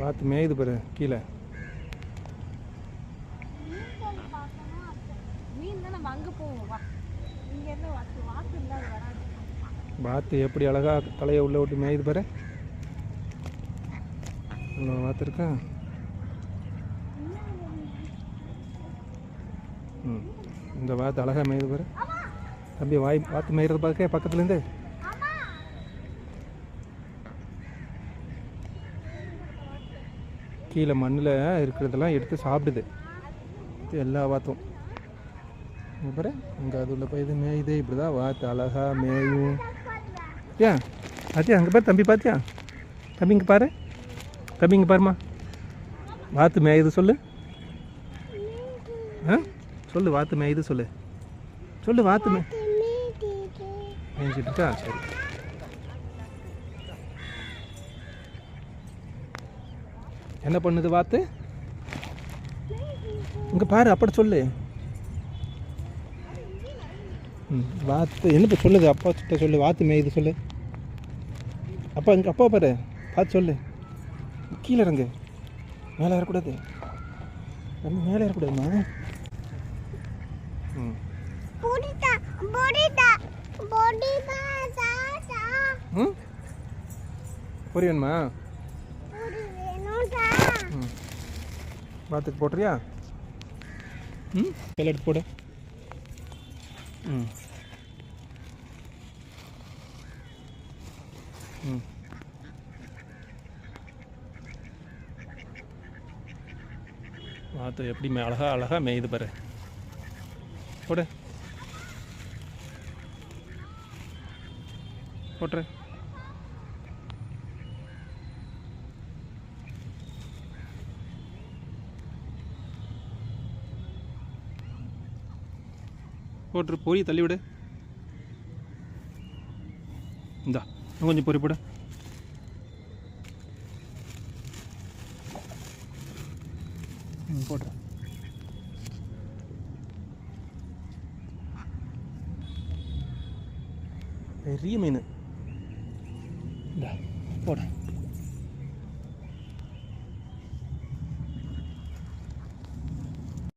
வாத்து மேயுது பாரு கீழே. வாத்து எப்படி அழகா தலையை உள்ள விட்டு மேயுது பாரு. இன்னொரு வாத்து இருக்கா. இந்த வாத்து அழகா மேயுது பாரு. தம்பி வாத்து மேய்றது பார்க்க பக்கத்துலேருந்து. கீழே மண்ணில் இருக்கிறதெல்லாம் எடுத்து சாப்பிடுது எல்லா வாத்தும். பாரு அங்கே அது உள்ள போய் இது மேயுது. இப்படி தான் வாத்து அழகா மேயும். ஏன் பாத்தியா அங்கே பாரு தம்பி, பாத்தியா தம்பி இங்கே பாரு, தம்பி இங்கே பாருமா. வாத்து மேயுது சொல்லு. சொல்லு வாத்து மேயுது சொல்லு. சொல்லு வாத்து மேய்ஞ்சிட்டு இருக்கா. சரி என்ன பண்ணுது வாத்து? இங்கே பாரு அப்படி சொல்லு. வாத்து என்ன சொல்லுது? அப்பா கிட்ட சொல்லு. வாத்து மேயுது சொல்லு. அப்பா இங்கே அப்பா பாரு பார்த்து சொல்லு. கீழே இறங்கு, மேலே ஏறக்கூடாது. நம்ம மேலே ஏறக்கூடாதுமா. பொரி வேணுமா? வாத்துக்கு போட்டுறியா? கையில் எடுத்து போடு. வாத்து எப்படி அழகா அழகா மேயுது பாரு. போடு போட்டுரு. போட்டுரு. பொரி தள்ளி விடு. இந்தா கொஞ்சம் பொரி போடு. போட்டுரு. பெரிய மீன். இந்தா போடு.